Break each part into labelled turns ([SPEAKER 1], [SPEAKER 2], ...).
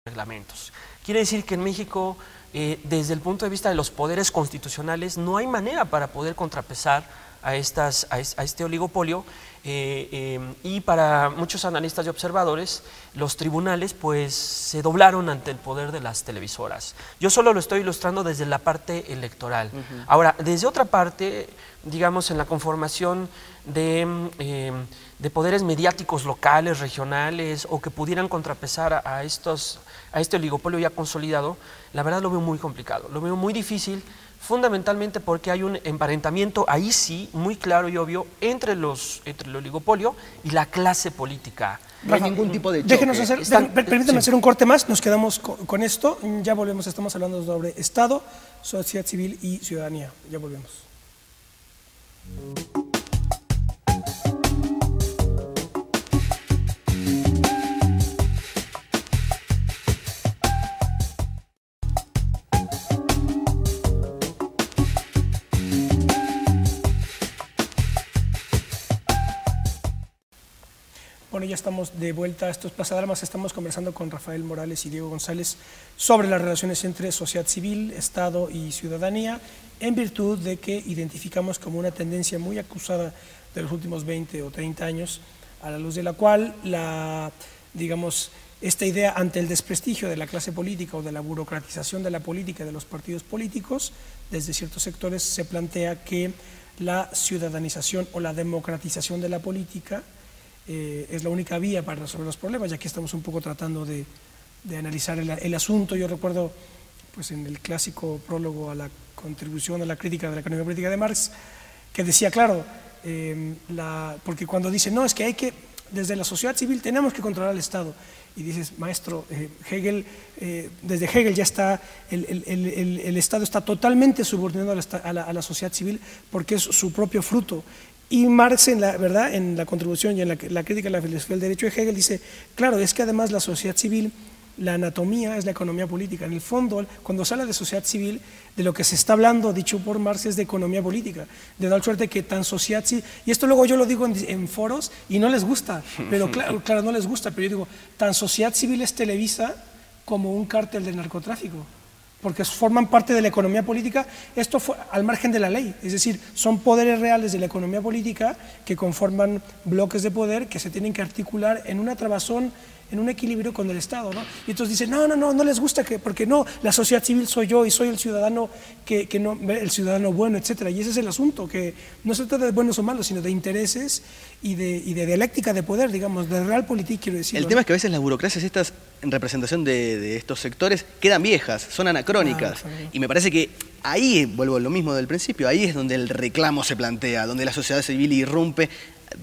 [SPEAKER 1] reglamentos. Quiere decir que en México, desde el punto de vista de los poderes constitucionales, no hay manera para poder contrapesar a este oligopolio, y para muchos analistas y observadores, los tribunales pues se doblaron ante el poder de las televisoras. Yo solo lo estoy ilustrando desde la parte electoral. Ahora, desde otra parte, digamos, en la conformación de poderes mediáticos locales, regionales, o que pudieran contrapesar a este oligopolio ya consolidado, la verdad lo veo muy complicado, lo veo muy difícil, fundamentalmente porque hay un emparentamiento, ahí sí, muy claro y obvio, entre el oligopolio y la clase política.
[SPEAKER 2] No hay ningún tipo de choque.
[SPEAKER 3] Déjenos hacer, permítanme hacer un corte más, nos quedamos con esto, ya volvemos, estamos hablando sobre Estado, sociedad civil y ciudadanía, ya volvemos. Bueno, ya estamos de vuelta a estos pasadramas, estamos conversando con Rafael Morales y Diego González sobre las relaciones entre sociedad civil, Estado y ciudadanía, en virtud de que identificamos como una tendencia muy acusada de los últimos 20 o 30 años, a la luz de la cual digamos, esta idea ante el desprestigio de la clase política o de la burocratización de la política y de los partidos políticos, desde ciertos sectores se plantea que la ciudadanización o la democratización de la política es la única vía para resolver los problemas, ya que estamos un poco tratando de analizar el asunto. Yo recuerdo pues, en el clásico prólogo a la contribución a la crítica de la economía política de Marx, que decía, claro, porque cuando dice, no, es que desde la sociedad civil tenemos que controlar al Estado, y dices, maestro, Hegel, desde Hegel ya está, el Estado está totalmente subordinado a la sociedad civil porque es su propio fruto. Y Marx, en la contribución y en la crítica de la filosofía del derecho de Hegel, dice, claro, es que además la sociedad civil, la anatomía es la economía política. En el fondo, cuando se habla de sociedad civil, de lo que se está hablando, dicho por Marx, es de economía política, de tal suerte que tan sociedad civil, y esto luego yo lo digo en foros y no les gusta, pero claro, no les gusta, pero yo digo, tan sociedad civil es Televisa como un cártel de narcotráfico, porque forman parte de la economía política, esto fue al margen de la ley, es decir, son poderes reales de la economía política que conforman bloques de poder que se tienen que articular en una trabazón, en un equilibrio con el Estado, ¿no? Y entonces dicen, no les gusta, porque no, la sociedad civil soy yo y soy el ciudadano, el ciudadano bueno, etcétera. Y ese es el asunto, que no se trata de buenos o malos, sino de intereses y de dialéctica de poder, digamos, de realpolitik, quiero decir.
[SPEAKER 2] El tema es que a veces las burocracias estas, en representación de estos sectores, quedan viejas, son anacrónicas. Y me parece que ahí, vuelvo a lo mismo del principio, ahí es donde el reclamo se plantea, donde la sociedad civil irrumpe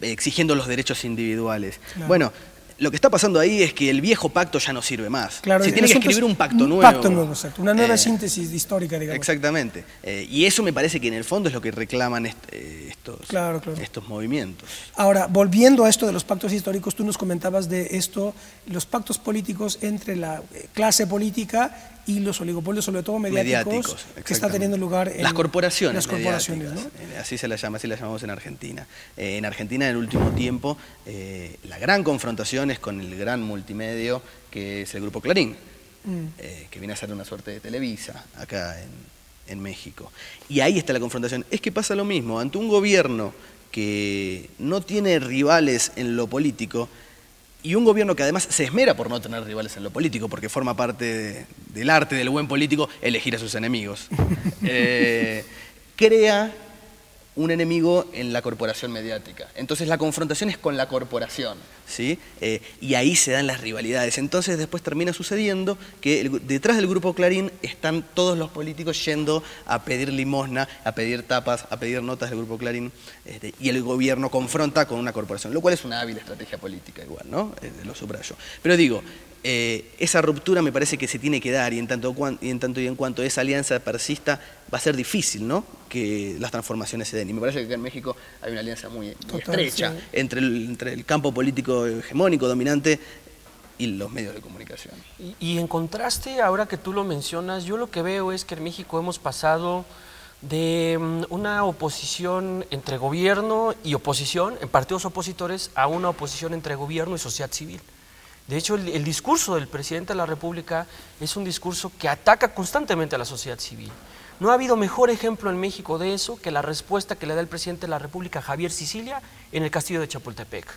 [SPEAKER 2] exigiendo los derechos individuales. Claro. Bueno, lo que está pasando ahí es que el viejo pacto ya no sirve más.
[SPEAKER 3] Claro,
[SPEAKER 2] se tiene que escribir un pacto nuevo.
[SPEAKER 3] Un pacto nuevo, exacto. Una nueva síntesis histórica, digamos.
[SPEAKER 2] Exactamente. Y eso me parece que en el fondo es lo que reclaman estos movimientos.
[SPEAKER 3] Ahora, volviendo a esto de los pactos históricos, tú nos comentabas de esto, los pactos políticos entre la clase política y los oligopolios, sobre todo mediáticos que están teniendo lugar en
[SPEAKER 2] las corporaciones.
[SPEAKER 3] Las corporaciones, ¿no?
[SPEAKER 2] Así se las llama, así las llamamos en Argentina. En Argentina, en el último tiempo, la gran confrontación es con el gran multimedio que es el Grupo Clarín, que viene a ser una suerte de Televisa acá en México. Y ahí está la confrontación. Es que pasa lo mismo, ante un gobierno que no tiene rivales en lo político, y un gobierno que además se esmera por no tener rivales en lo político, porque forma parte del arte del buen político elegir a sus enemigos, crea un enemigo en la corporación mediática. Entonces la confrontación es con la corporación, ¿sí? Y ahí se dan las rivalidades. Entonces después termina sucediendo que detrás del Grupo Clarín están todos los políticos yendo a pedir limosna, a pedir tapas, a pedir notas del Grupo Clarín, y el gobierno confronta con una corporación, lo cual es una hábil estrategia política igual, ¿no? Lo subrayo. Pero digo, esa ruptura me parece que se tiene que dar, y en tanto y en cuanto esa alianza persista, va a ser difícil, ¿no?, que las transformaciones se den. Y me parece que acá en México hay una alianza muy estrecha, sí, entre el campo político hegemónico, dominante, y los medios de comunicación.
[SPEAKER 1] Y en contraste, ahora que tú lo mencionas, yo lo que veo es que en México hemos pasado de una oposición entre gobierno y oposición, en partidos opositores, a una oposición entre gobierno y sociedad civil. De hecho, el discurso del presidente de la República es un discurso que ataca constantemente a la sociedad civil. No ha habido mejor ejemplo en México de eso que la respuesta que le da el presidente de la República, Javier Sicilia, en el castillo de Chapultepec,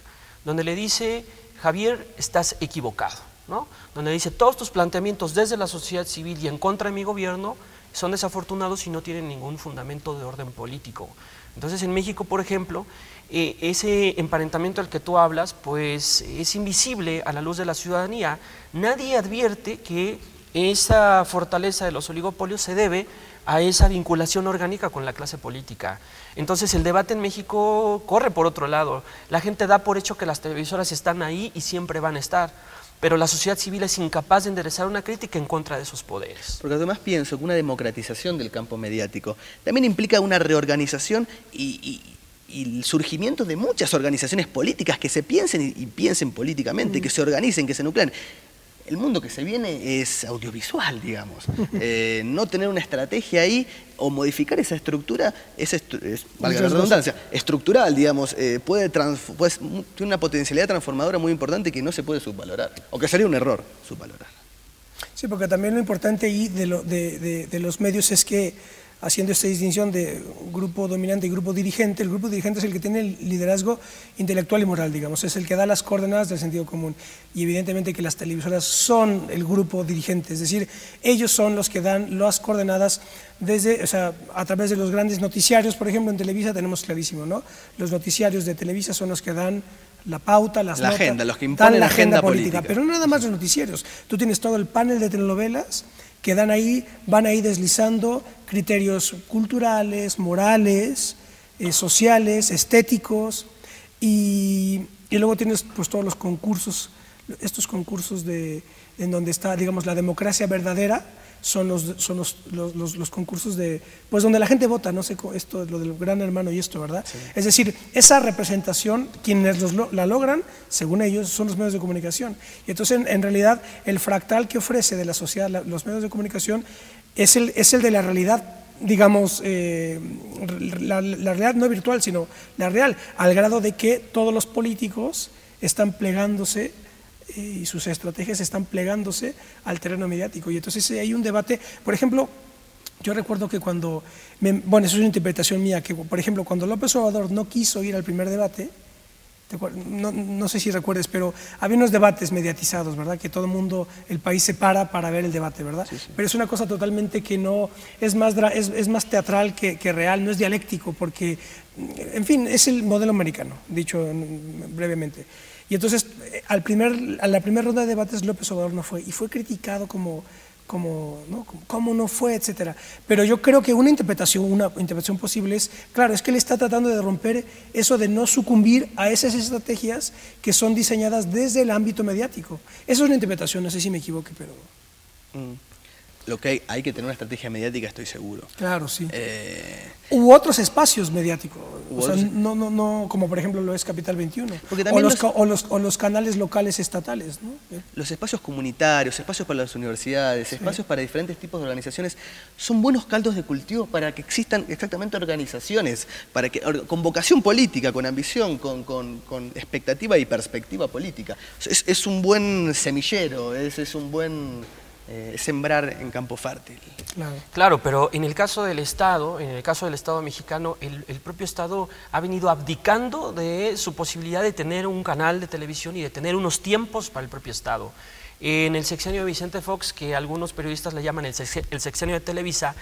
[SPEAKER 1] donde le dice: Javier, estás equivocado, ¿no? Donde dice: todos tus planteamientos desde la sociedad civil y en contra de mi gobierno son desafortunados y no tienen ningún fundamento de orden político. Entonces, en México, por ejemplo, ese emparentamiento al que tú hablas, pues es invisible a la luz de la ciudadanía. Nadie advierte que esa fortaleza de los oligopolios se debe a esa vinculación orgánica con la clase política. Entonces el debate en México corre por otro lado. La gente da por hecho que las televisoras están ahí y siempre van a estar, pero la sociedad civil es incapaz de enderezar una crítica en contra de esos poderes.
[SPEAKER 2] Porque además pienso que una democratización del campo mediático también implica una reorganización y el surgimiento de muchas organizaciones políticas que se piensen y piensen políticamente, que se organicen, que se nucleen. El mundo que se viene es audiovisual, digamos. No tener una estrategia ahí o modificar esa estructura valga la redundancia, estructural, digamos, tiene una potencialidad transformadora muy importante que no se puede subvalorar, o que sería un error subvalorar.
[SPEAKER 3] Sí, porque también lo importante ahí de los medios es que, haciendo esta distinción de grupo dominante y grupo dirigente, el grupo dirigente es el que tiene el liderazgo intelectual y moral, digamos, es el que da las coordenadas del sentido común, y evidentemente que las televisoras son el grupo dirigente, es decir, ellos son los que dan las coordenadas desde, o sea, a través de los grandes noticiarios. Por ejemplo, en Televisa tenemos clarísimo, ¿no? Los noticiarios de Televisa son los que dan la pauta, las notas,
[SPEAKER 2] agenda, los que imponen
[SPEAKER 3] la
[SPEAKER 2] agenda política.
[SPEAKER 3] Pero no nada más los noticieros, tú tienes todo el panel de telenovelas que van ahí deslizando criterios culturales, morales, sociales, estéticos, y luego tienes pues todos los concursos, estos concursos en donde está, digamos, la democracia verdadera. Son los concursos pues donde la gente vota, no sé, esto lo del Gran Hermano y esto, ¿verdad? Sí. Es decir, esa representación, quienes la logran, según ellos, son los medios de comunicación. Y entonces, en realidad, el fractal que ofrece de la sociedad los medios de comunicación es el de la realidad, digamos, la realidad no virtual, sino la real, al grado de que todos los políticos están plegándose y sus estrategias están plegándose al terreno mediático. Y entonces hay un debate. Por ejemplo, yo recuerdo que bueno, eso es una interpretación mía, que por ejemplo cuando López Obrador no quiso ir al primer debate, no sé si recuerdes, pero había unos debates mediatizados, ¿verdad? Que todo el mundo, el país se para ver el debate, ¿verdad? Sí, sí. Pero es una cosa totalmente que no, es más teatral que real, no es dialéctico, porque, en fin, es el modelo americano, dicho brevemente. Y entonces, a la primera ronda de debates, López Obrador no fue, y fue criticado como cómo no fue, etcétera. Pero yo creo que una interpretación posible es, claro, es que él está tratando de romper eso de no sucumbir a esas estrategias que son diseñadas desde el ámbito mediático. Eso es una interpretación, no sé si me equivoque, pero...
[SPEAKER 2] Lo que hay que tener una estrategia mediática, estoy seguro.
[SPEAKER 3] Claro, sí. U otros espacios mediáticos, o sea, no como por ejemplo lo es Capital 21, o los canales locales estatales, ¿no?
[SPEAKER 2] Los espacios comunitarios, espacios para las universidades, espacios para diferentes tipos de organizaciones, son buenos caldos de cultivo para que existan exactamente organizaciones, con vocación política, con ambición, con expectativa y perspectiva política. Es un buen semillero, es un buen... sembrar en campo fértil.
[SPEAKER 1] Claro, pero en el caso del Estado, mexicano, el propio Estado ha venido abdicando de su posibilidad de tener un canal de televisión y de tener unos tiempos para el propio Estado. En el sexenio de Vicente Fox, que algunos periodistas le llaman el sexenio de Televisa,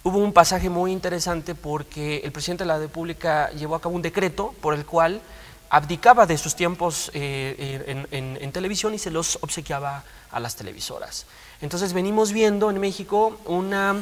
[SPEAKER 1] hubo un pasaje muy interesante porque el presidente de la República llevó a cabo un decreto por el cual abdicaba de sus tiempos en televisión y se los obsequiaba a las televisoras. Entonces venimos viendo en México una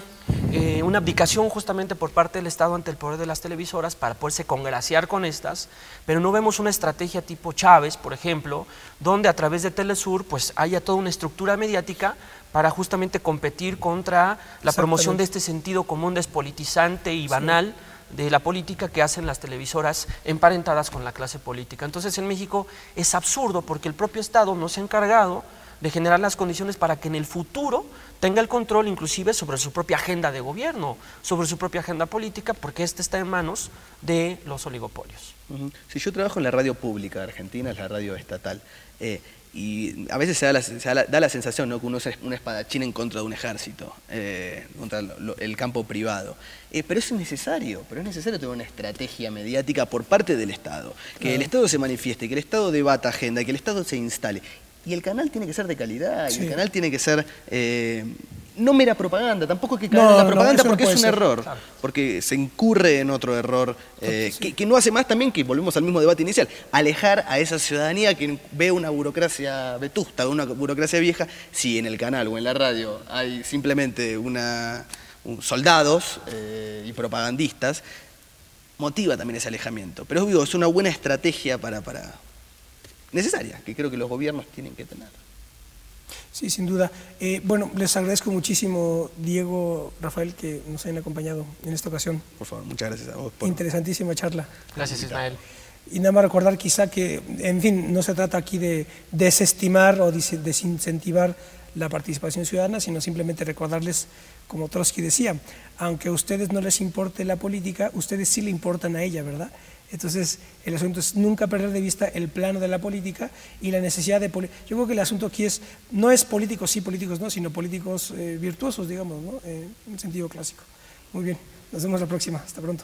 [SPEAKER 1] abdicación justamente por parte del Estado ante el poder de las televisoras para poderse congraciar con estas, pero no vemos una estrategia tipo Chávez, por ejemplo, donde a través de Telesur pues haya toda una estructura mediática para justamente competir contra la promoción de este sentido común despolitizante y banal de la política que hacen las televisoras emparentadas con la clase política. Entonces en México es absurdo porque el propio Estado no se ha encargado de generar las condiciones para que en el futuro tenga el control inclusive sobre su propia agenda de gobierno, sobre su propia agenda política, porque esta está en manos de los oligopolios.
[SPEAKER 2] Si yo trabajo en la radio pública de Argentina, es la radio estatal, Y a veces da la sensación, ¿no?, que uno es un espadachín en contra de un ejército, contra el campo privado. Pero es necesario tener una estrategia mediática por parte del Estado. Que el Estado se manifieste, que el Estado debata agenda, que el Estado se instale. Y el canal tiene que ser de calidad, y el canal tiene que ser... no mera propaganda, tampoco hay que caer en la propaganda porque es un error, porque se incurre en otro error que no hace más también que, volvemos al mismo debate inicial, alejar a esa ciudadanía que ve una burocracia vetusta, una burocracia vieja. Si en el canal o en la radio hay simplemente soldados y propagandistas, motiva también ese alejamiento. Pero digo, es una buena estrategia necesaria, que creo que los gobiernos tienen que tener.
[SPEAKER 3] Sí, sin duda. Bueno, les agradezco muchísimo, Diego, Rafael, que nos hayan acompañado en esta ocasión.
[SPEAKER 2] Por favor, muchas gracias a vos.
[SPEAKER 3] Interesantísima charla.
[SPEAKER 1] Gracias, Ismael.
[SPEAKER 3] Y nada más recordar quizá que, en fin, no se trata aquí de desestimar o desincentivar la participación ciudadana, sino simplemente recordarles, como Trotsky decía, aunque a ustedes no les importe la política, ustedes sí le importan a ella, ¿verdad? Entonces, el asunto es nunca perder de vista el plano de la política y la necesidad de... Yo creo que el asunto aquí no es políticos sí, políticos no, sino políticos virtuosos, digamos, ¿no? En sentido clásico. Muy bien, nos vemos la próxima. Hasta pronto.